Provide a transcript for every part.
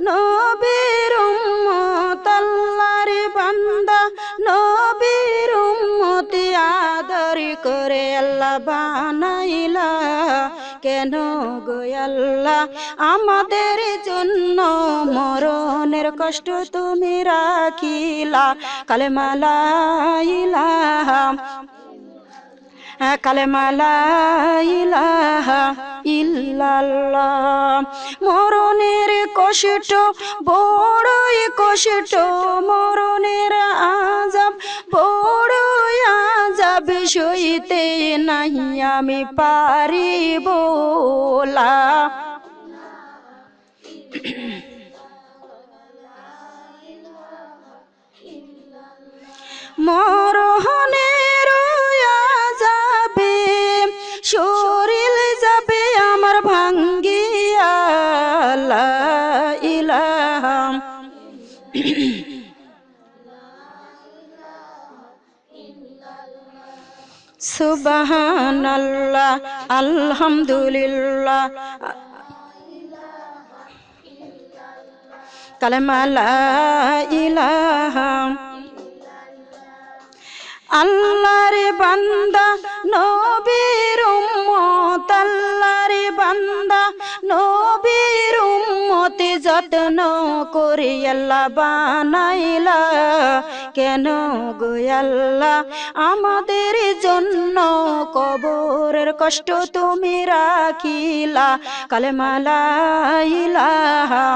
নবীর উম্মত আল্লাহর বান্দা নবীর উম্মতি আদর করে আল্লাহ বানাইলা কেন গো আল্লাহ আমাদের জন্য মরণের কষ্ট তুমি রাখিলা কালেমা লা ইলাহা কালেমা লা ইলাহা ইল্লাল্লাহ মরণের কষ্ট বড়ই কষ্ট মরণের আযাব বড়ই আযাব সইতে নাহি আমি পারিব লা মরণের আযাবে শরীর যাবে আমার ভাঙ্গিয়া লা ইলাহা সুবহানাল্লাহ আলহামদুলিল্লাহ কালেমা লা ইলাহা আল্লাহর বান্দা নবীর উম্মত আল্লাহর বান্দা নবীর উম্মতে যত্ন করে আল্লাহ বানাইলা কেন গো আল্লাহ আমাদের জন্য কবরের কষ্ট তুমি রাখিলা কালেমা লা ইলাহা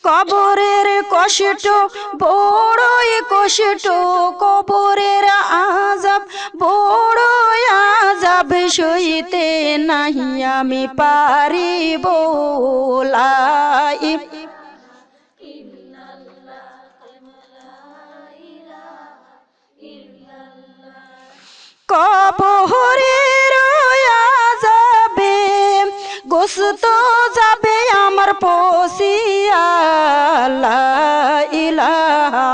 কবরের কষ্ট বড়ই কষ্ট কবরের আযাব বড়ই আযাব সইতে নাহি আমি পারিব লা কবরের আযাবে গোশত যাবে আমার পচিয়া লা ইলাহা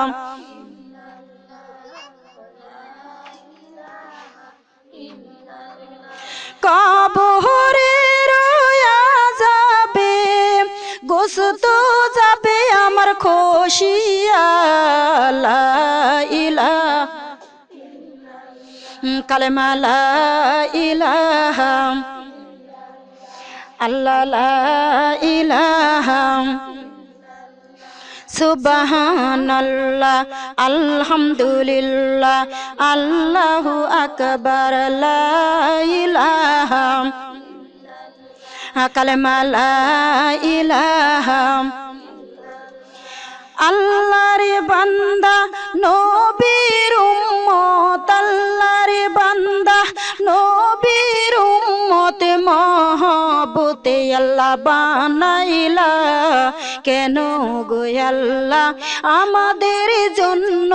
কবরের আযাবে গোশত যাবে আমার খসিয়া লা ইলাহা কালেমা লা ইলাহা আল্লাহ লা ইলাহা সুবহানাল্লাহ আলহামদুলিল্লাহ আল্লাহু আকবার লা ইলাহা কালেমা লা ইলাহা আল্লাহর বান্দা নবীর উম্মত আল্লাহর বান্দা নবীর উম্মত মহব্বতে আল্লাহ বানাইলা কেন গো আল্লাহ আমাদের জন্য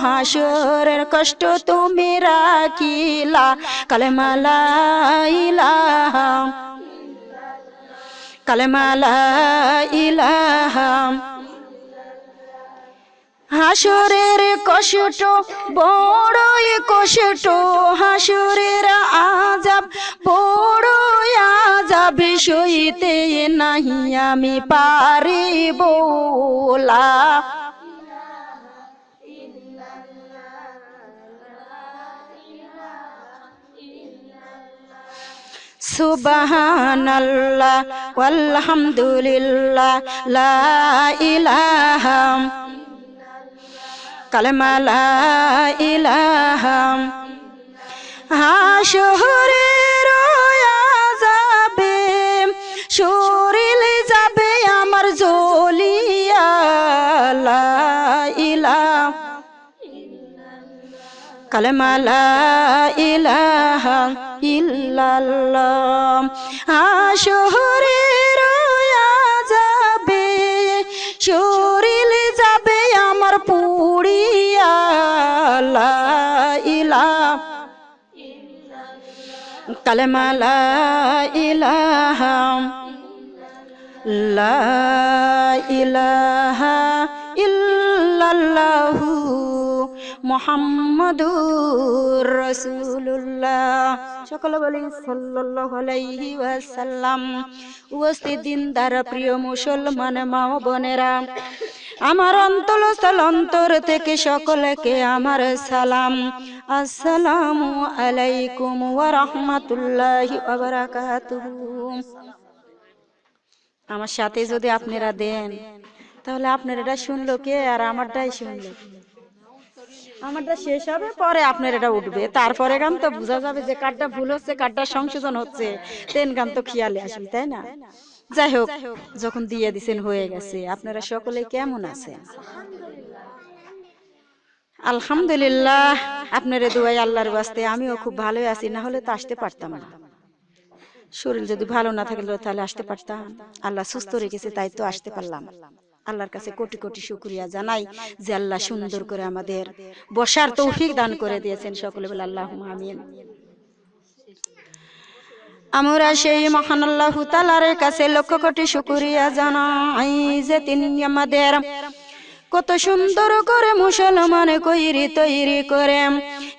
হাসরের কষ্ট তুমি রাখিলা কালেমা লা ইলাহা কালেমা লা ইলাহা হাসরের কষ্ট বড়ই কষ্ট হাসরের আযাব বড়ই আযাব সইতে নাহি আমি পারিব লা সুবহানাল্লাহ ওয়ালহামদুলিল্লাহ লা ইলাহা কালেমা লা ইলাহা হাসরের আযাবে শরীর যাবে আমার জ্বলিয়া লা ইলাহা কালেমা লা ইলাহা ইল্লাল্লাহ হাসরের আযাবে শরীর যাবে আমার পুড়িয়া লা ইলাহা কালেমা লা ইলাহা লা ইলাহা ইল্লাল্লাহু মুহাম্মাদুর রাসূলুল্লাহ। সকলে বলি সাল্লাল্লাহু আলাইহি ওয়াসাল্লাম। উপস্থিত দিনদার প্রিয় মুসলমান মা ও বোনেরা, আমার অন্তঃস্থল অন্তর থেকে সকলকে আমার সালাম। আসসালামু আলাইকুম ওয়া রাহমাতুল্লাহি ওয়া বারাকাতুহু। আমার সাথে যদি আপনারা দেন তাহলে আপনার এটা শুনলো কে আর আমারটাই শুনলো। আমারটা শেষ হবে, পরে আপনার এটা উঠবে, তারপরে গান তো বোঝা যাবে যে কারটা ভুল হচ্ছে কারটা সংশোধন হচ্ছে, তেন গান তো খেয়ালে আসবে, তাই না? যাই হোক, যখন দিয়ে দিছেন হয়ে গেছে। আপনারা সকলে কেমন আছেন? আলহামদুলিল্লাহ, আপনার দোয়াই আল্লাহর ওয়াস্তে আমিও খুব ভালোই আছি, না হলে তো আসতে পারতাম না। শরীর যদি ভালো না থাকলে তাহলে আসতে পারতাম? আল্লাহ সুস্থ রেখেছে তাই তো আসতে পারলাম। আল্লাহর কাছে কোটি কোটি শুকরিয়া জানাই যে আল্লাহ সুন্দর করে আমাদের বসার তৌফিক দান করে দিয়েছেন। সকলে বলে আল্লাহুম্মা আমিন। আমরা সেই মহান আল্লাহ তাআলার কাছে লক্ষ কোটি শুকরিয়া জানাই যে তিনি আমাদের কত সুন্দর করে মুসলমান কইরি তৈরি করে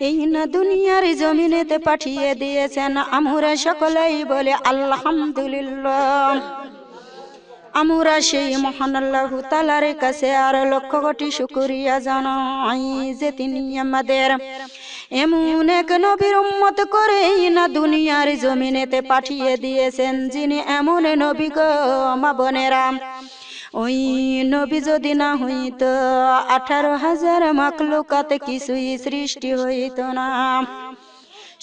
এই না দুনিয়ার জমিনেতে পাঠিয়ে দিয়েছেন। আমরা সকলেই বলে আলহামদুলিল্লাহ। আমরা সেই মহান আল্লাহ তাআলার কাছে আর লক্ষ কোটি শুকরিয়া জানাই যে তিনি আমাদের এমন এক নবীর উম্মত করে না দুনিয়ার জমিনেতে পাঠিয়ে দিয়েছেন, যিনি এমন নবী গো মা বোনেরা, ওই নবী যদি না হইত 18,000 মাখলুকাতে কিছুই সৃষ্টি হইত না।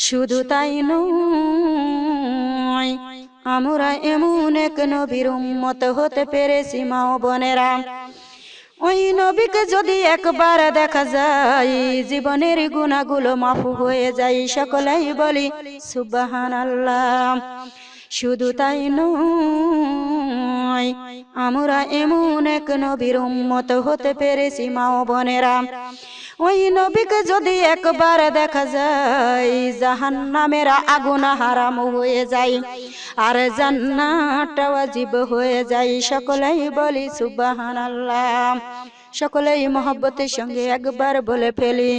শুধু তাই নয়, আমরা এমন এক নবীর উম্মত হতে পেরেছি মা ও বোনেরা। ওই নবীকে যদি একবার দেখা যায় জীবনের গুনাহগুলো মাফ হয়ে যায়। সকলেই বলি সুবহানাল্লাহ। শুধু তাই নয়, আমরা এমন এক নবীর উম্মত হতে পেরেছি মা ও বোনেরা। ওই নবীকে যদি একবার দেখা যায় জাহান্নামের আগুন হারাম হয়ে যায় আর জান্নাত ওয়াজিব হয়ে যায়। সকলেই বলি সুবহানাল্লাহ। সকলেই মহব্বতের সঙ্গে একবার বলে ফেলি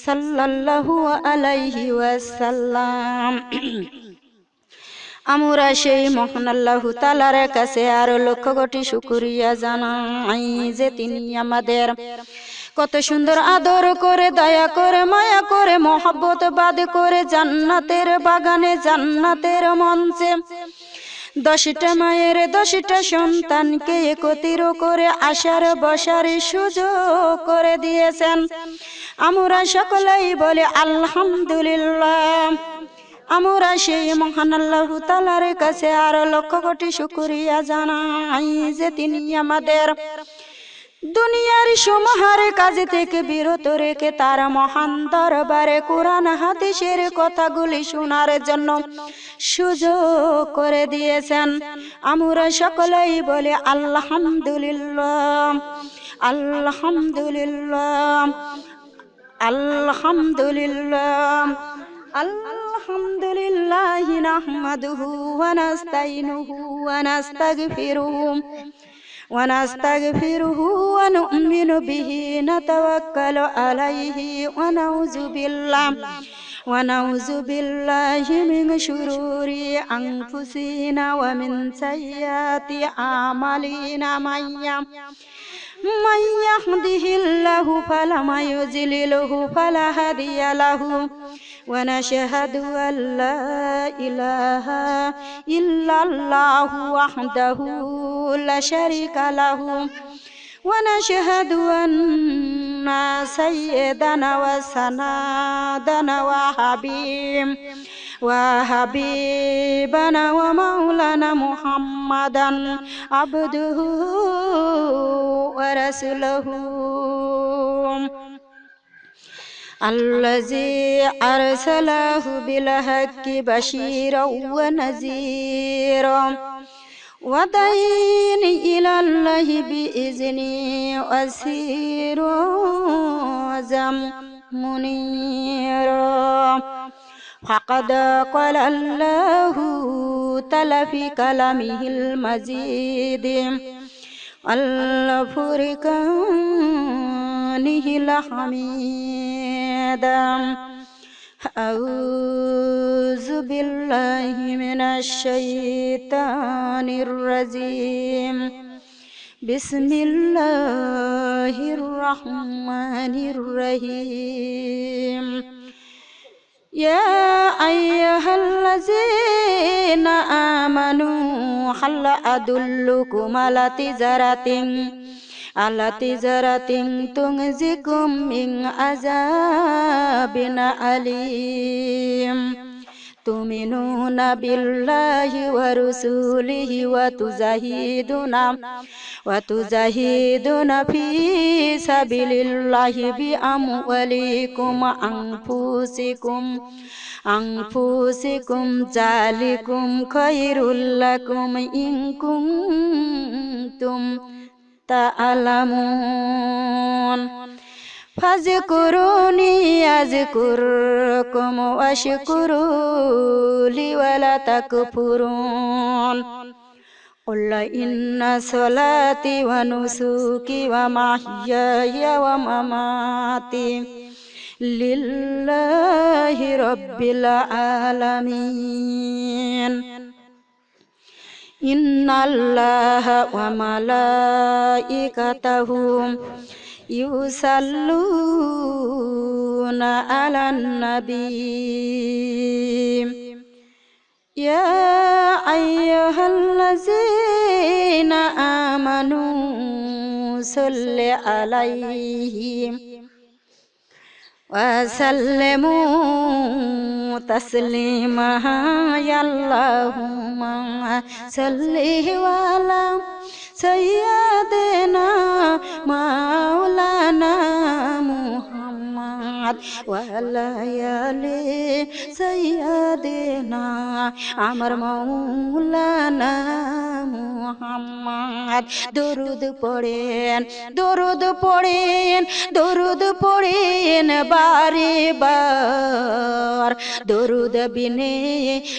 সাল্লাল্লাহু আলাইহি ওয়াসাল্লাম। আমরা সেই মহান আল্লাহ তাআলার কাছে আর লক্ষ কোটি শুকরিয়া জানাই যে তিনি আমাদের কত সুন্দর আদর করে, দয়া করে, মায়া করে, মহব্বত বাদ করে জান্নাতের বাগানে, জান্নাতের মঞ্চে 10টা মায়ের 10টা সন্তানকে একত্রিত করে আসার বসার সুযোগ করে দিয়েছেন। আমরা সকলেই বলে আলহামদুলিল্লাহ। আমরা সেই মহান আল্লাহ তাআলার কাছে আর লক্ষ কোটি শুকরিয়া জানাই যে তিনি আমাদের দুনিয়ার সমহার কাজ থেকে বিরত রেখে তার মহান দরবারে কোরআন হাদিসের কথাগুলি শোনার জন্য সুযোগ করে দিয়েছেন। আমরা সকলেই বলে আলহামদুলিল্লাহ, আলহামদুলিল্লাহ, আলহামদুলিল্লাহ। আলহামদুলিল্লাহ নাহমাদুহু ওয়া নাস্তাইনুহু ওয়া নাস্তাগফিরুহু ونستغفره ونؤمن به نتوكل عليه ونعوذ بالله من شرور أنفسنا ومن سيئات أعمالنا من يهده الله فلا مضل له ولا هادي له ونشهد أن لا إله إلا الله وحده لا شريك له ونشهد أن سيدنا وسندنا وحبيبنا ومولانا محمدا عبده ورسوله الذي أرسله بالحق بشيرا ونذيرا ودين إلى الله بإذنه وسراجا منيرا. فقد قال الله تعالى في كلامه المجيد الفرقان সুবহানিহিল হামিদ আউযু বিল্লাহি মিনাশ শাইতানির রাজিম বিসমিল্লাহির রহমানির রহিম ইয়া আইয়ুহাল্লাযীনা আমানু হাল আদুল্লুকুম আলা তিজারাতিন তুনজিকুম মিন আযাবিন আলীম তুমিনুনা বিল্লাহি ওয়া রাসূলিহি ওয়া তুজাহিদুনা ফি সাবিলিল্লাহি বিআমওয়ালিকুম আনফুসিকুম যালিকুম খায়রুল লাকুম ইন কুনতুম তা'লামুন ফাযকুরুনি আযকুরকুম ওয়াশকুরু লি ওয়া লা তাকফুরুন قل إن صلاتي ونسكي ومحياي ومماتي لله رب العالمين إن الله وملائكته يصلون على النبي يا أيها الذين آمنوا صل عليه وسلموا تسليما يا اللهم صل على سيدنا مولانا محمد وعلى آل سيدنا আমার মৌলানা মুহাম্মদ দরুদ পড়েন বারে বার দরুদ বিনে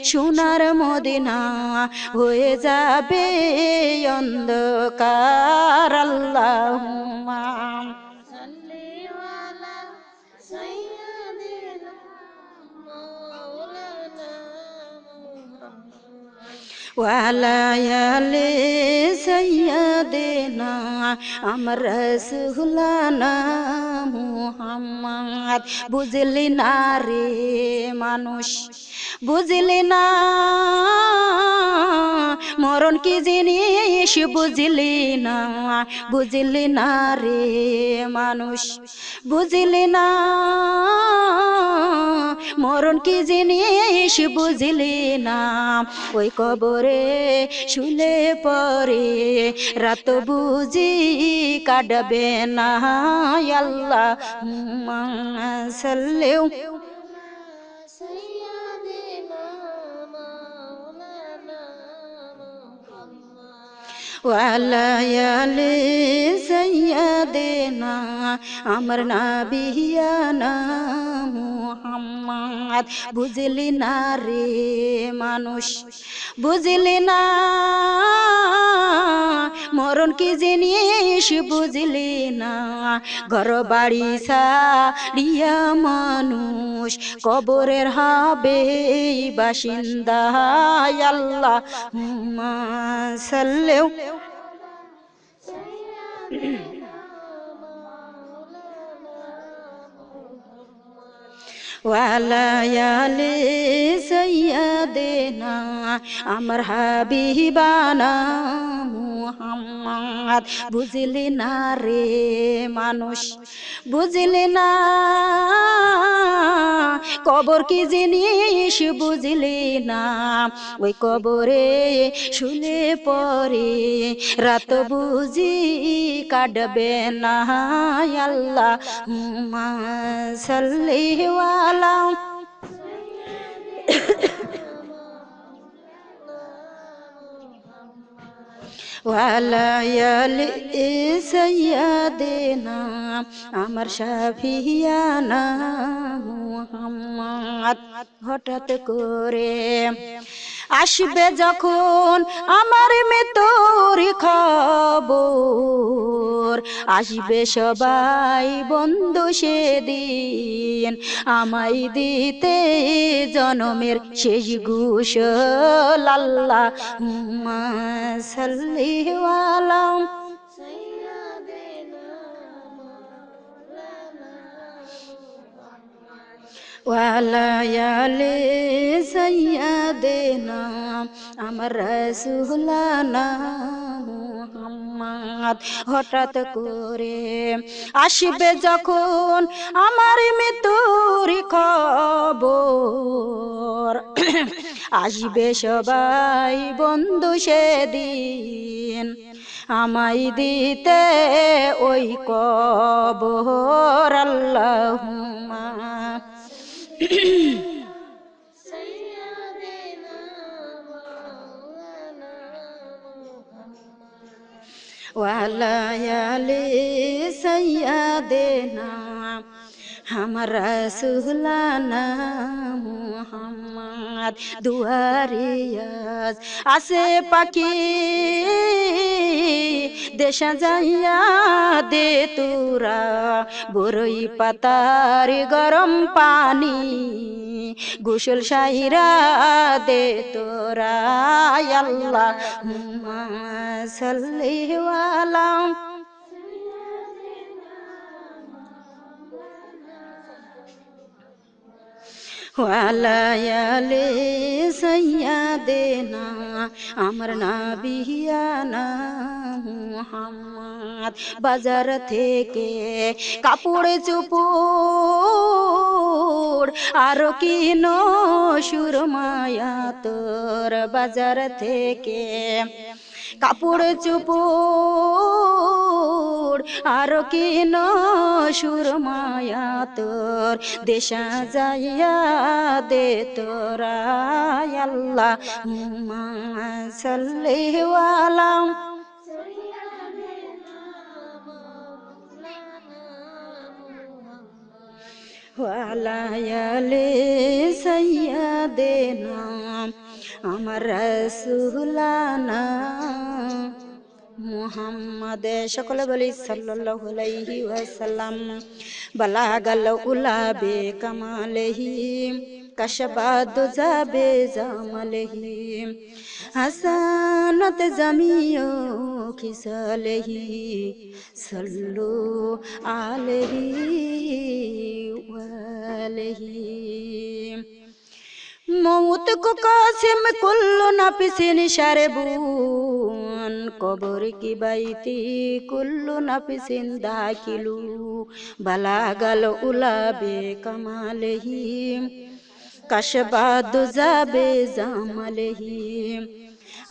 সোনার মদিনা হয়ে যাবে অন্ধকার আল্লাহুম্মা সাল্লি আলা সাইয়্যিদিনা মাওলানা ওয়ালা আলি সাইয়্যিদিনা আমার রাসূলুল্লাহ মুহাম্মদ বুঝলি না রে মানুষ বুঝলি না মরণ কি জিনিস বুঝলি না রে মানুষ বুঝলি না মরণ কি জিনিস বুঝলি না ওই কবরে শুলে পরে রাত বুঝি কাটবে না আল্লাহুম্মা সাল্লি ওয়ালা আলি সাইয়্যিদিনা আমার নবিয়ানা মুহাম্মদ বুঝলি না রে মানুষ বুঝলি না মরণ কি জিনিস বুঝলি না ঘর বাড়ি ছাড়িয়া মানুষ কবরের হবে বাসিন্দা আল্লাহুম্মা সাল্লি ওয়ালা আলি সাইয়্যিদিনা আমার হাবিবানা মুহাম্মদ বুঝলি না রে মানুষ বুঝলি না কবর কি জিনিস বুঝলি না ওই কবরে শুলে পরে রাত বুঝি কাটবে না আল্লাহুম্মা সাল্লি আলা ওয়ালা আলি সাইয়্যিদিনা আমার শাফিয়ানা মুহাম্মদ হঠাৎ করে আসবে যখন আমার মৃত্যুর খবর, আসবে সবাই বন্ধু সেদিন, আমায় দিতে জনমের শেষ গোসল। আল্লাহুম্মা সাল্লি আলা ওয়ালা আলি সাইয়্যিদিনা আমার রাসূলুল্লাহ মুহাম্মদ। হঠাৎ করে আসবে যখন আমার মৃত্যুর খবর, আসবে সবাই বন্ধু সেদিন, আমায় দিতে ওই কবর। আল্লাহুম্মা ওয়ালা আলি সাইয়্যিদিনা আমার রাসূলুল্লাহ মুহাম্মদ। দুয়ারে আজ আসে পাখি দেশা যাইয়া দে তোরা, বরই পাতার গরম পানি গোসল সাইরা দে তোরা। আল্লাহুম্মা সাল্লি আলা ওয়ালা আলি সাইয়্যিদিনা আমার নবিয়ানা মুহাম্মদ। বাজার থেকে কাপড় চোপড় আর কিনো সুরমায়া তোর, বাজার থেকে কাপড় চোপড় আর কিনো সুরমায়া তোর, দেশা যাইয়া দে তোরা। আল্লাহুম্মা সাল্লি আলা ওয়ালা আলি সাইয়্যিদিনা আমার রাসূলুল্লাহ মুহাম্মদ। সকলে বলি সাল্লাল্লাহু আলাইহি ওয়াসাল্লাম। বালাগাল উলা বে কামালিহি কাশাবাদ যাবে জামালিহি, হাসানাত জামিও খিসালিহি, সাল্লু আলাইহি ওয়ালিহি। মৌত को कासिम कुल्लु नफसिन शरबून, कब्र की बैती कुल्लु नफसिन दाखिलू, बलागल उला बे कमालिही कशबाद जाबे जामलिही,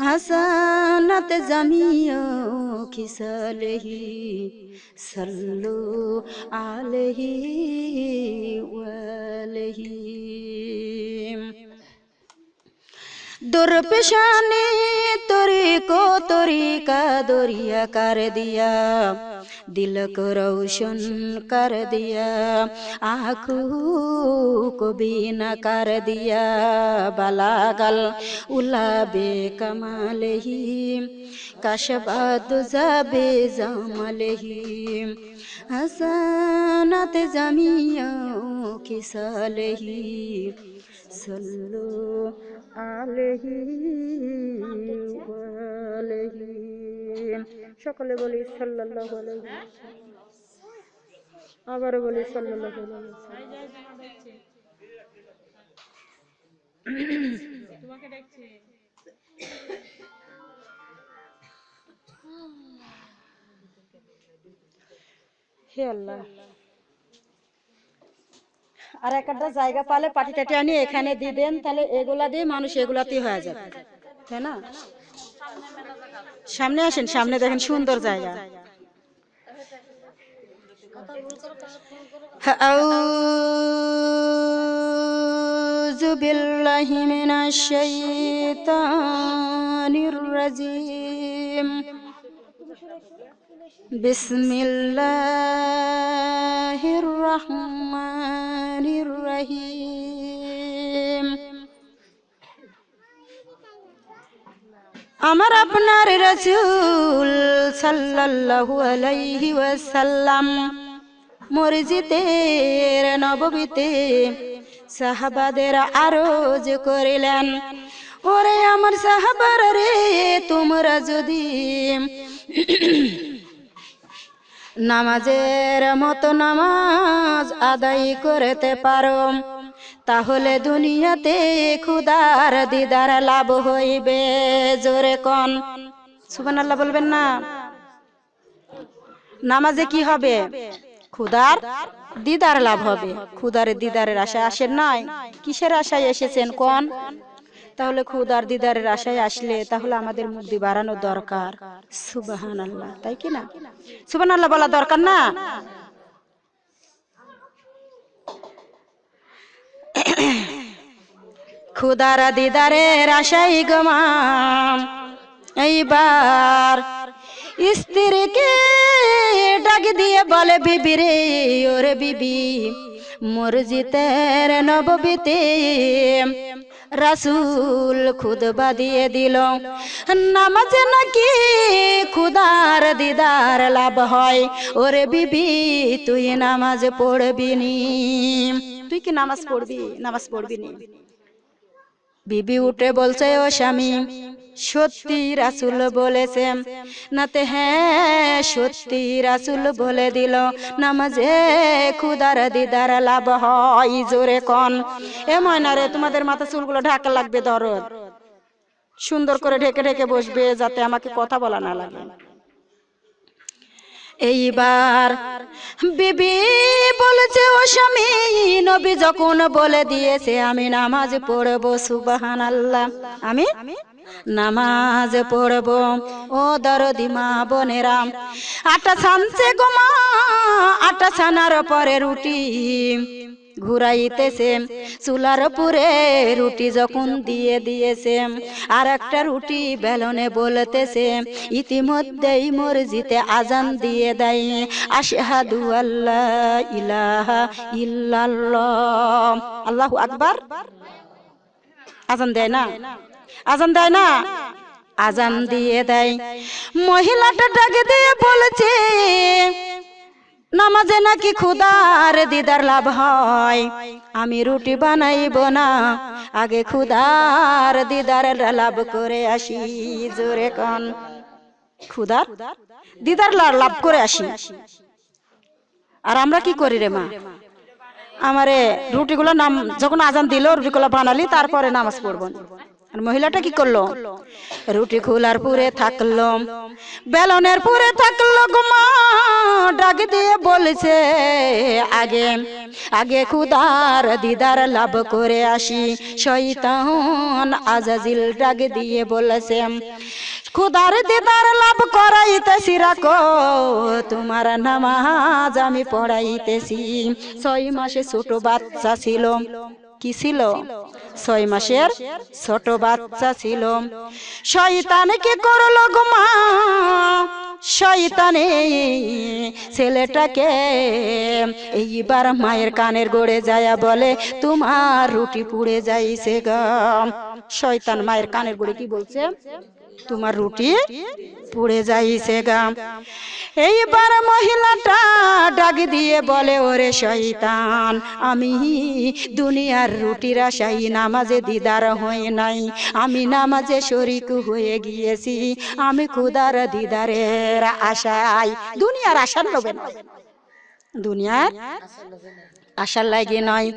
हसनत जमियो खिसलिही, सल्लु अलैहि वलिही। दुर्पेशानी तोरी को तोरी का दोरिया कर दिया, दिल को रोशन कर दिया, आँखों को बीना कर दिया, बलागल उला बे कमालिही कशबाद जाबे जामलिही, हसनत जमियो खिसलिही, सल्लु আলাইহি ওয়ালিহি। সকলে বলি সাল্লাল্লাহু আলাইহি ওয়াসাল্লাম। আবারও বলি সাল্লাল্লাহু আলাইহি ওয়াসাল্লাম। তোমাকে দেখছে। হে আল্লাহ, আর একটা জায়গা পালে পাটি টাটি আনি এখানে দিয়ে দেন, তাহলে এগুলা দিয়ে মানুষ এগুলাতেই হয়ে যাবে, তাই না? সামনে আসেন, সামনে দেখেন সুন্দর জায়গা। আউযু বিল্লাহি মিনাশ শাইতানির রাজিম। বিসমিল্লাহির রহমানির রহিম। আমার আপনার রাসূল সাল্লাল্লাহু আলাইহি ওয়াসাল্লাম মসজিদের নববীতে সাহাবাদের আরজ করিলেন, ওরে আমার সাহাবারা রে, তোমরা যদি নামাজের মতো নামাজ আদায় করতে পারো তাহলে দুনিয়াতে খুদার দিদার লাভ হইবে। জোরে কোন সুবহানাল্লাহ বলবেন না? নামাজে কি হবে? খুদার দিদার লাভ হবে। খুদার দিদারের আশায় আসেন নাই? কিসের আশায় এসেছেন কোন? তাহলে খুদার দিদারের আশায় আসলে তাহলে আমাদের মুক্তি বাড়ানো দরকার। সুবহানাল্লাহ, তাই কি না? সুবহানাল্লাহ বলা দরকার না? খুদার দিদারের আশাই গমাম এইবার স্ত্রীকে ডাক দিয়ে বলে, বিবি রে, ওরে বিবি, মসজিদের নববীতে রাসূল খুতবা দিয়ে দিল, নামাজে নাকি খুদার দিদার লাভ হয়। ওরে বিবি, তুই নামাজ পড়বি নি? তুই কি নামাজ পড়বি? নামাজ পড়বি নি? বিবি উঠে বলছে, ও স্বামী, সত্যি রাসূল বলেছে নাতে? হ্যাঁ, সত্যি রাসূল বলে দিল নামাজে খুদার দিদার লাভ হয়। জোরে কোন। এ ময়না রে, তোমাদের মাথা চুলগুলো ঢাকা লাগবে, দরদ সুন্দর করে ঢেকে ঢেকে বসবে যাতে আমাকে কথা বলা না লাগে। এইবার বিবি বলেছে, ও স্বামী, নবী যখন বলে দিয়েছে আমি নামাজ পড়বো, সুবহানাল্লাহ, আমি নামাজ পড়বো। ও দরদি মা বোনেরা, আটা ছানছে গো মা, আটা ছানার পরে রুটি ঘুরাইতেছে, চুলার পুরে রুটি যখন দিয়ে দিয়েছে আর একটা রুটি বেলনে বলতেছে, ইতিমধ্যেই মসজিদে আজান দিয়ে দেয়, আশহাদু আল্লা ইলাহা ইল্লাল্লাহ, আল্লাহু আকবার। আজান দেয় না? আজান দেয় না? আজান দিয়ে দেয়। মহিলাটা ডাকে দিয়ে বলেছে, নামাজে নাকি খুদার দিদার লাভ হয়, আমি রুটি বানাইব না, আগে খুদার দিদার লাভ করে আসি। জোরে কোন। খুদার দিদার লাভ করে আসি। আর আমরা কি করি রে মা? আমারে রুটিগুলো নাম যখন আজান দিল রুটিগুলো বানালি, তারপরে নামাজ পড়বো। আর মহিলাটা কি করলো? রুটি খোলার পুরে থাকলো, বেলনের পুরে থাকলো গো মা, ডাক দিয়ে বলেছে, আগে আগে খুদার দিদার লাভ করে আসি। শয়তান আজাজিল ডাক দিয়ে বলেছে, খুদার দিদার লাভ করাইতেছি, রাখো তোমার নামাজ আমি পড়াইতেছি। 6 মাসে ছোট বাচ্চা ছিল। কি ছিল? 6 মাসের ছোট বাচ্চা ছিল। শয়তান কি করলো গো মা? শয়তানে ছেলেটাকে এইবার মায়ের কানের গোড়ে যায়া বলে, তোমার রুটি পুড়ে যাইছে গো। শয়তান মায়ের কানের গোড়ে কি বলছে? তোমার রুটি পুড়ে যাইছে গা। এইবার মহিলাটা ডাক দিয়ে বলে, ওরে শয়তান, আমি দুনিয়ার রুটির আশায় নামাজে দিদার হই নাই, আমি নামাজে শরীক হয়ে গিয়েছি, আমি খুদার দিদারের আশায়। দুনিয়ার আশার লোভে নয়, দুনিয়ার আশার লাগে নয়,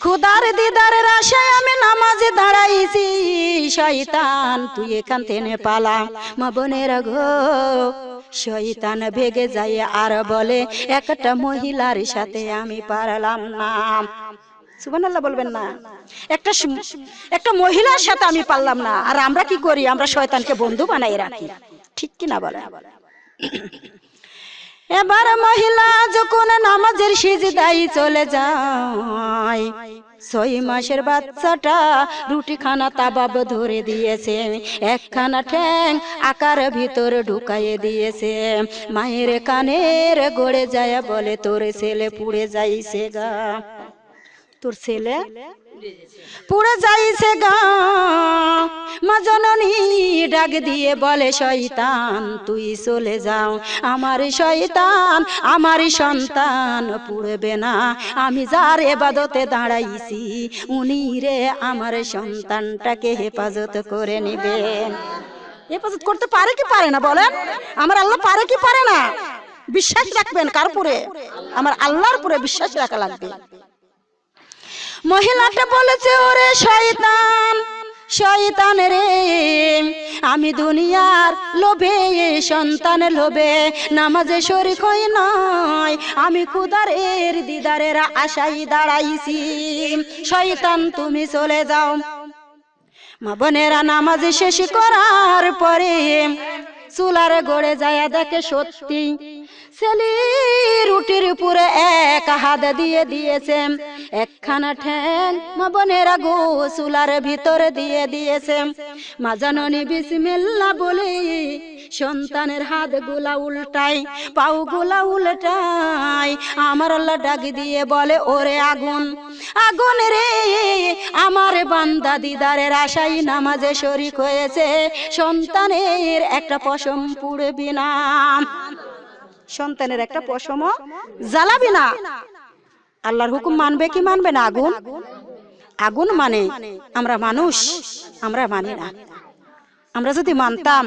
খুদার দিদারের আশায় আমি নামাজে দাঁড়াইছি। শয়তান তুই এখান থেকে পালা। মা বোনেরা গো, শয়তান ভেগে যায় আর বলে, একটা মহিলার সাথে আমি পারলাম না। সুবহানাল্লাহ বলবেন না? একটা মহিলার সাথে আমি পারলাম না। আর আমরা কি করি? আমরা শয়তানকে বন্ধু বানাই রাখি, ঠিক কি না বলে? এবার মহিলা যখন নামাজের সিজদায় চলে যায়, 6 মাসের বাচ্চাটা রুটি খানা তাবাব ধরে দিয়েছে, একখানা ঠ্যাং আকার ভিতর ঢুকাইয়ে দিয়েছে। মায়ের কানের গড়ে যায় বলে, তোর ছেলে পুড়ে যাইছে গা, তোর ছেলে পুড়ে যাইছে গা। মা জননী ডাক দিয়ে বলে শয়তান তুই চলে যাও, আমার শয়তান আমার সন্তান পুড়বে না, আমি যার ইবাদতে দাঁড়াইছি উনি রে আমার সন্তানটাকে হেফাজত করে নিবেন। হেফাজত করতে পারে কি পারে না বলেন? আমার আল্লাহ পারে কি পারে না? বিশ্বাস রাখবেন কার উপরে? আমার আল্লাহর উপরে বিশ্বাস রাখা লাগবে। মহিলাটা বলেছে ওরে শয়তান, শয়তান রে আমি দুনিয়ার লোভে সন্তানের লোভে নামাজে শরীক হই নাই, আমি খুদারের দিদারের আশায় দাঁড়াইছি, শয়তান তুমি চলে যাও। মা বোনেরা নামাজ শেষ করার পরে চুলার গড়ে যায় দেখে সত্যি ছেলে রুটির উপরে এক হাত দিয়ে দিয়েছে, একখানা ঠ্যাং মা বোনেরা গো চুলার ভিতরে দিয়ে দিয়েছে। মা জননী বিসমিল্লাহ বলে সন্তানের হাত গুলা উল্টাই, পাও গুলা উল্টাই, আমার আল্লাহ ডাক দিয়ে বলে ওরে আগুন, আগুন রে আমার বান্দা দিদারের আশাই নামাজে শরীক হয়েছে, সন্তানের একটা পশম পুড়বি না, সন্তানের একটা পশমও জ্বালাবি না। আল্লাহর হুকুম মানবে কি মানবে না? আগুন, আগুন মানে আমরা মানুষ, আমরা মানি না। আমরা যদি মানতাম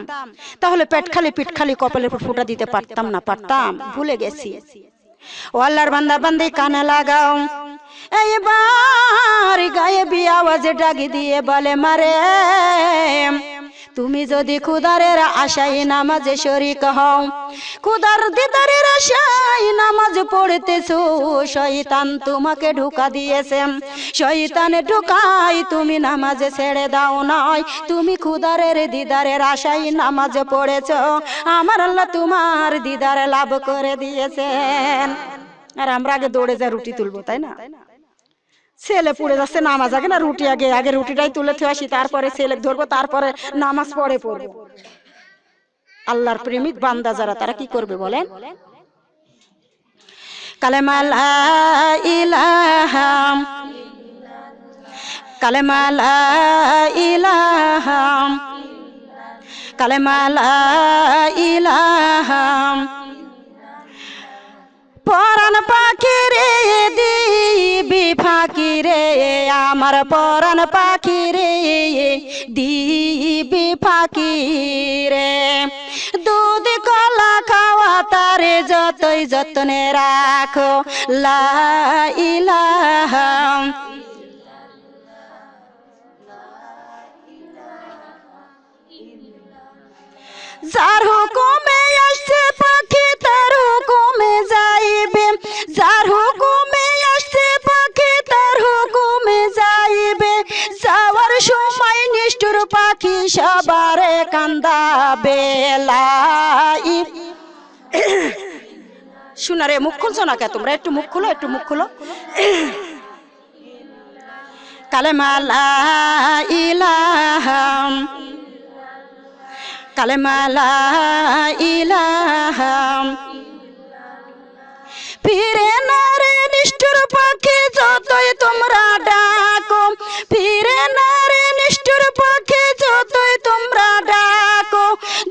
তাহলে পেট খালি পিঠ খালি কপালের উপর ফুটা দিতে পারতাম না? পারতাম? ভুলে গেছি। ও আল্লাহর বান্দা বান্দি কানে লাগাও, এইবার গায়েবী আওয়াজে ডাক দিয়ে বলে মারে তুমি যদি খুদারের আশায় নামাজে শরীক হও, খুদার দিদারের আশায় নামাজ পড়তেছো, শয়তান তোমাকে ঢোকা দিয়েছে, শয়তানে ঢোকাই তুমি নামাজে ছেড়ে দাও নাই, তুমি খুদারের দিদারের আশায় নামাজ পড়েছো, আমার আল্লাহ তোমার দিদারে লাভ করে দিয়েছেন। আর আমরা আগে দৌড়ে যা রুটি তুলবো, তাই না? ছেলে পড়ে যাচ্ছে নামাজ আগে না রুটি আগে, আগে রুটিটাই তুলে থেকে আসি, তারপরে ছেলে ধরবো, তারপরে নামাজ পড়ে পড়বো। আল্লাহর প্রেমিক বান্দা যারা তারা কি করবে বলেন? কালেমা লা ইলাহা, কালেমা লা ইলাহা, কালেমা লা ইলাহা, পরাণ পাখি রে দিবি ফাঁকি রে, আমার পরাণ পাখি রে দিবি ফাঁকি রে, দুধ কলা খাওয়া তারে যতই যত্নে রাখো, লা ইলাহা, যার হুকুমে আসছে পাখি তার হুকুমে যাইবে, যার হুকুমে আসছে পাখি তার হুকুমে যাইবে, যাওয়ার সময় নিষ্ঠুর পাখি সবারে কান্দাবে, লা শোনা রে, মুখ খুলছো না কে তোমরা? একটু মুখ খুলো, একটু মুখ খুলো। কালেমা লা ইলাহা, কালেমা লা ইলাহা, ফিরে না রে নিষ্ঠুর পাখি যতই তোমরা ডাকো, ফিরে না রে নিষ্ঠুর পাখি যতই তোমরা ডাকো,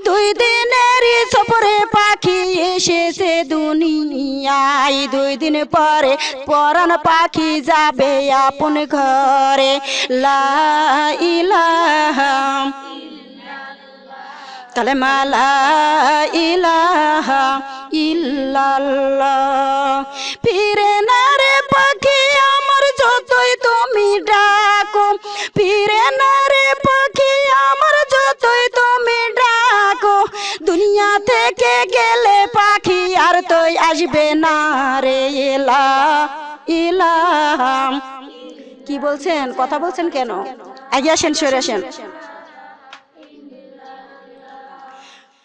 দুই দিনের সফরে পাখি এসেছে দুনিয়ায়, দুই দিন পরে পরাণ পাখি যাবে আপন ঘরে, লা ইলাহা, কালেমা লা ইলাহা ইল্লাল্লাহ, ফিরে না রে পাখি আমার যতই তুমি ডাকো, ফিরে না রে পাখি আমার যতই তুমি ডাকো, দুনিয়া থেকে গেলে পাখি আর তুই আসবে না রে, লা ইলাহা। কি বলছেন? কথা বলছেন কেন? আগে আসেন, সরে আসেন।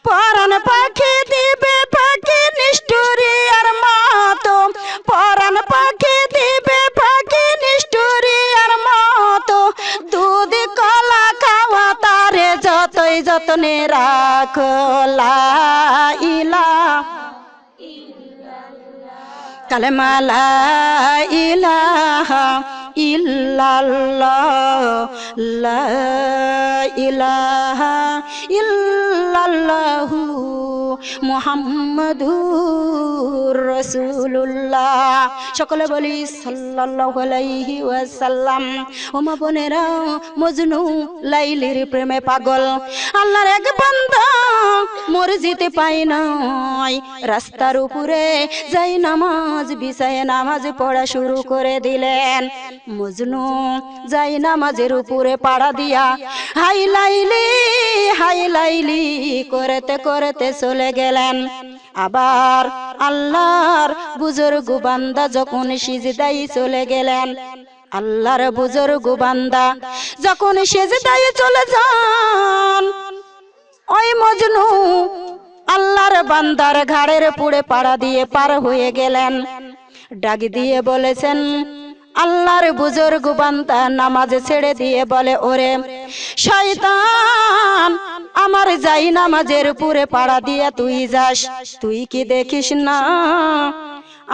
পরাণ পাখি দিবে পাখি নিষ্ঠুরি আর মাতো, পরাণ পাখি দিবে পাখি নিষ্ঠুরি আর মাতো, দুধ কলা খাওয়া তারে যতই যত্নে রাখো, লা ইলাহা, কালেমা লা ইলাহা ইল্লাল্লাহ, লা ইলাহা ইল্লাল্লাহু মুহাম্মাদুর রাসূলুল্লাহ। সকলে বলি সাল্লাল্লাহু আলাইহি ওয়াসাল্লাম। ও মা বোনেরা, মজনু লাইলির প্রেমে পাগল। আল্লাহর এক বান্দা মসজিদে পাই নাই, রাস্তার উপরে যাই নামাজ বিছায়ে নামাজ পড়া শুরু করে দিলেন। মজনু যাই নামাজের উপরে পাড়া দিয়া হাই লাইলি করতে করতে চলে গেলেন। আবার আল্লাহর বুজুর্গ বান্দা যখন সিজদায় চলে গেলেন, আল্লাহর বুজুর্গ বান্দা যখন সিজদায় চলে যান, ওই মজনু আল্লাহর বান্দার ঘাড়ের পুড়ে পাড়া দিয়ে পার হয়ে গেলেন। ডাক দিয়ে বলেছেন, আল্লাহর বুজুর্গ বান্দা নামাজ ছেড়ে দিয়ে বলে, ওরে শয়তান, আমার যাই নামাজের পুরে পাড়া দিয়া তুই যাস, তুই কি দেখিস না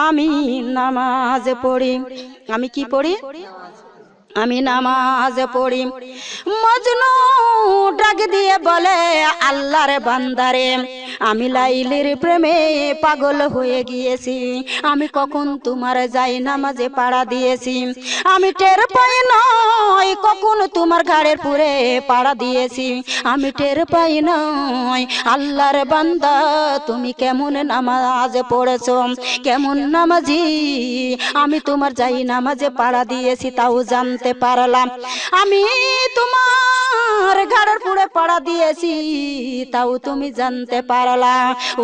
আমি নামাজ পড়ি? আমি কি পড়ি? আমি নামাজ পড়ি। মজনু ডাক দিয়ে বলে, আল্লাহর বান্দারে, আমি লাইলির প্রেমে পাগল হয়ে গিয়েছি। আমি কখন তোমার যাই নামাজে পাড়া দিয়েছি, আমি টের পাই নাই। কখন তোমার ঘাড়ের পুরে পাড়া দিয়েছি, আমি টের পাই নাই। আল্লাহর বান্দা, তুমি কেমন নামাজ পড়েছো, কেমন নামাজি? আমি তোমার যাই নামাজে পাড়া দিয়েছি, তাও জানতে পারলাম। আমি তোমার ঘাড়ের পুড়ে পাড়া দিয়েছি, তাও তুমি জানতে পারলা।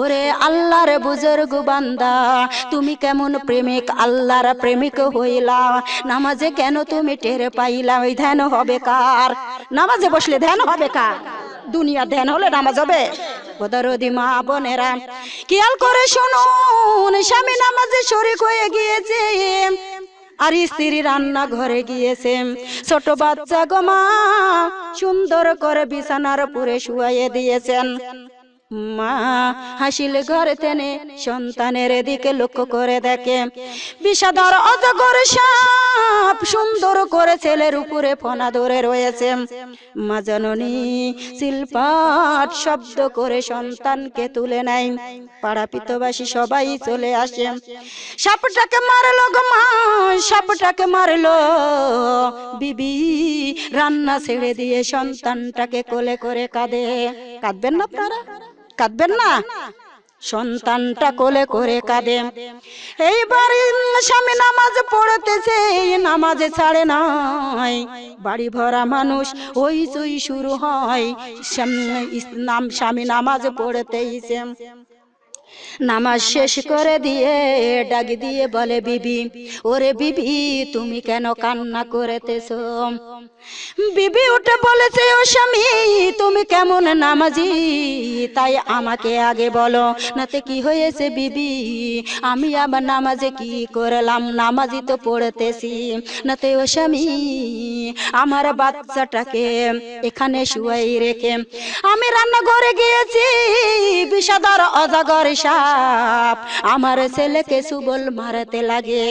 ওরে আল্লাহর বুজুর্গ বান্দা, তুমি কেমন প্রেমিক, আল্লাহর প্রেমিক হইলা, নামাজে কেন তুমি টের পাইলা? ওই ধ্যান হবে কার? নামাজে বসলে ধ্যান হবে কার? দুনিয়া ধ্যান হলে নামাজ হবে? দরদি মা বোনেরা, খেয়াল করে শুনুন, স্বামী নামাজে শরীক হয়ে গিয়েছে আর স্ত্রী রান্না ঘরে গিয়েছে। ছোট বাচ্চা গো মা সুন্দর করে বিছানার পুরে শুয়াইয়ে দিয়েছেন। মা হাসিল ঘরে টেনে সন্তানের দিকে লক্ষ্য করে দেখে, বিষাদর অজগর সাপ সুন্দর করে ছেলের উপরে ফনা ধরে রয়েছে। মা জননী শিলপাট শব্দ করে সন্তানকে তুলে নেয়। পাড়া পিতবাসী সবাই চলে আসে। সাপটাকে মারলো গো মা, সাপটাকে মারলো। বিবি রান্না ছেড়ে দিয়ে সন্তানটাকে কোলে করে কাঁদে। কাঁদবেন না আপনারা? কাঁদবেন না? সন্তানটা কোলে করে কাঁদে। এইবার স্বামী নামাজ পড়তেছে, নামাজে ছাড়ে নাই। বাড়ি ভরা মানুষ, ওই চই শুরু হয়। স্বামী নামাজ পড়তেইছে। নামাজ শেষ করে দিয়ে ডাক দিয়ে বলে, বিবি, ওরে বিবি, তুমি কেন কান্না করেতেছো? বিবি উঠে বলেছে, ও স্বামী, তুমি কেমন নামাজি তাই আমাকে আগে বলো, নাতে কি হয়েছে বিবি? আমি আবার নামাজে কি করলাম? নামাজি তো পড়তেছি। নাতে ও স্বামী, আমার বাচ্চাটাকে এখানে শুয়াই রেখে আমি রান্নাঘরে গিয়েছি। বিষাদর অজগর সাপ আমার ছেলেকে সুবল মারতে লাগে।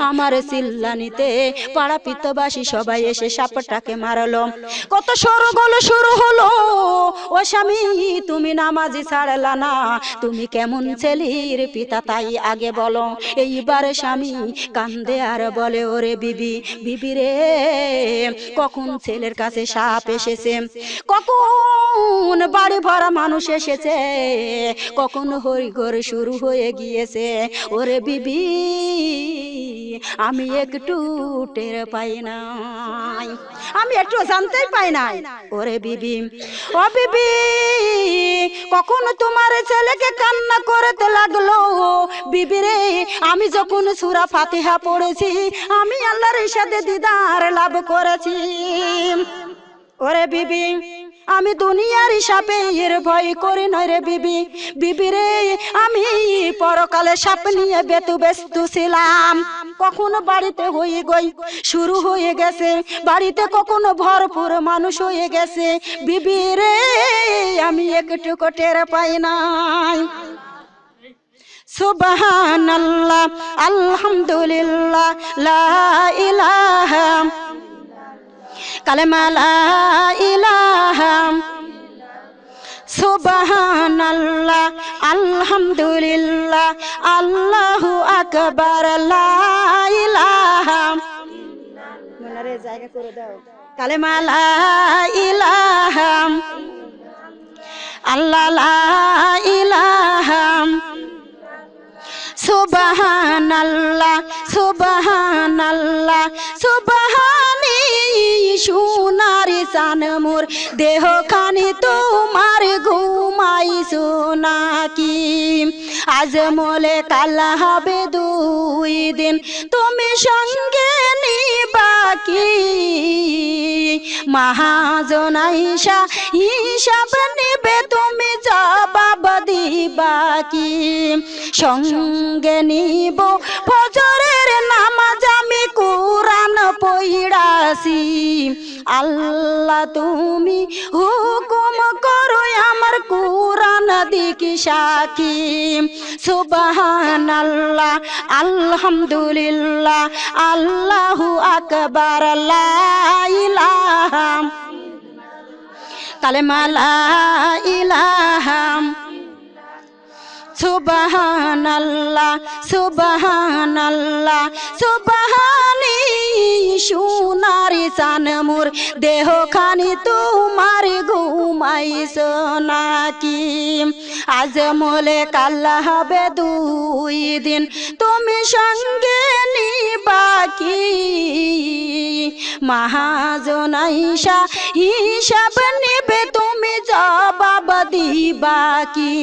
আমার চিল্লানিতে পাড়া পিতবাসী সবাই এসে সাপটাকে মারলো। কত সরগোল শুরু হলো। ও স্বামী, তুমি নামাজি ছাড়লা না, তুমি কেমন ছেলের পিতা তাই আগে বলো। এইবার স্বামী কান্দে আর বলে, ওরে বিবি, বিবি রে, কখন ছেলের কাছে সাপ এসেছে, কখন বাড়ি ভরা মানুষ এসেছে, কখন হরিঘর শুরু হয়ে গিয়েছে। ওরে বিবি, আমি একটু টের পাই নাই, আমি একটু জানতেই পাই নাই। ওরে বিবি, ও বিবি, কখন তোমার ছেলেকে কান্না করতে লাগলো? বিবি রে, আমি যখন সূরা ফাতিহা পড়েছি, আমি আল্লাহর সাথে দিদার লাভ করেছি। ওরে বিবি, আমি দুনিয়ার সাপের ভয় করি না রে বিবি। বিবি রে, আমি পরকালে সাপ নিয়ে ব্যস্ত ছিলাম। কখনো বাড়িতে হয়ে গই শুরু হয়ে গেছে, বাড়িতে কখনো ভরপুর মানুষ হয়ে গেছে। বিবি রে, আমি একটু টের পাই নাই। সুবহানাল্লাহ, আলহামদুলিল্লাহ, লা ইলাহা কালেমা লা ইলাহা সুবহানাল্লাহ আলহামদুলিল্লাহ আল্লাহু আকবার লা ইলাহা মনারে জায়গা করে দাও কালেমা লা ইলাহা আল্লাহ লা ইলাহা সুবহানাল্লাহ সুবহানাল্লাহ সুবহানি সোনারি চান মোর দেহ খানি তোমার ঘুমাইছো নাকি আজ মলে কাল হবে 2 দিন তুমি সঙ্গে নিবা কি মহাজন আইসা হিসাব নিবে তুমি জবাব দিবা কি সঙ্গে নিব ফজরের নামাজ আমি কুরআন পড়াছি আল্লাহ তুমি হুকুম করো আমার কুরআন দিকি সাক্ষী সুবহানাল্লাহ আলহামদুলিল্লাহ আল্লাহু আকবার লা ইলাহা কালেমা লা ইলাহা সুবহানাল্লাহ সুবহানাল্লাহ সুবহানি সোনারি চান মোর দেহ খানি তোমার ঘুমাইছো নাকি আজ মলে কাল হবে 2 দিন তুমি সঙ্গে নিবা কি মহাজন আইসা হিসাব নিবে তুমি জবাব দিবা কি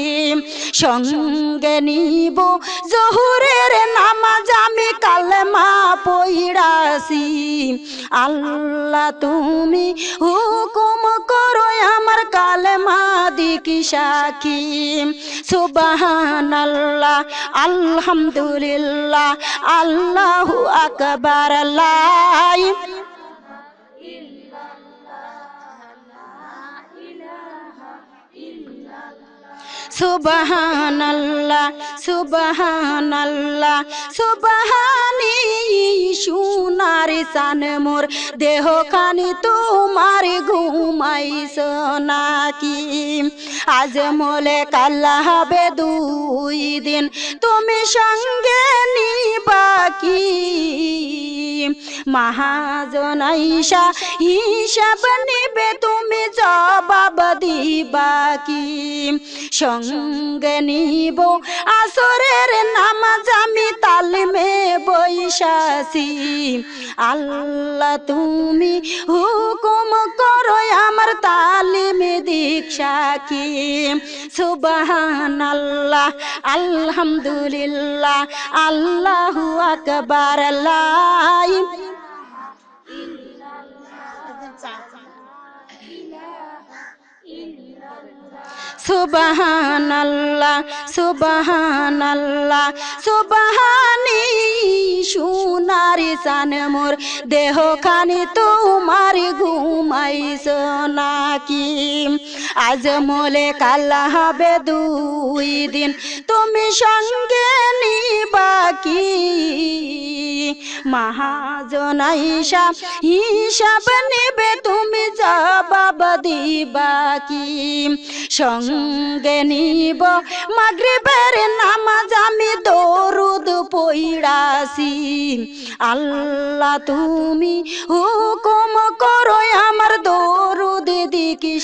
সঙ্গে নিব জোহরের নামাজ আমি কালেমা পড়াছি আল্লাহ তুমি হুকুম করো আমার কালেমা দিকি সাক্ষী সুবহানাল্লাহ আলহামদুলিল্লাহ আল্লাহু আকবার লা সুবহানাল্লাহ সুবহানাল্লাহ সুবহানি সোনারি চান মোর দেহ খানি তোমার ঘুমাইছো নাকি আজ মলে কাল হবে 2 দিন তুমি সঙ্গে নিবা কি মহাজন আইসা হিসাব নিবে তুমি জবাব দিবা কি সঙ্গে নিব আসরের নামাজ আমি তালিমে বৈশাছি আল্লাহ তুমি হুকুম করো আমার তালিমে দীক্ষা কি সুবহানাল্লাহ আলহামদুলিল্লাহ আল্লাহু আকবার লা সুবহানাল্লাহ সুবহানাল্লাহ সুবহানি সোনারি চান মোর দেহ খানি তোমার ঘুমাইছো নাকি আজ মলে কাল হবে 2 দিন তুমি সঙ্গে নিবা কি মহাজন আইসা হিসাব নিবে তুমি জবাব দিবা কি সঙ্গে নিব মাগরিবের নামাজ আমি দরুদ পড়াছি আল্লাহ তুমি হুকুম করো আমার দরুদ দিকি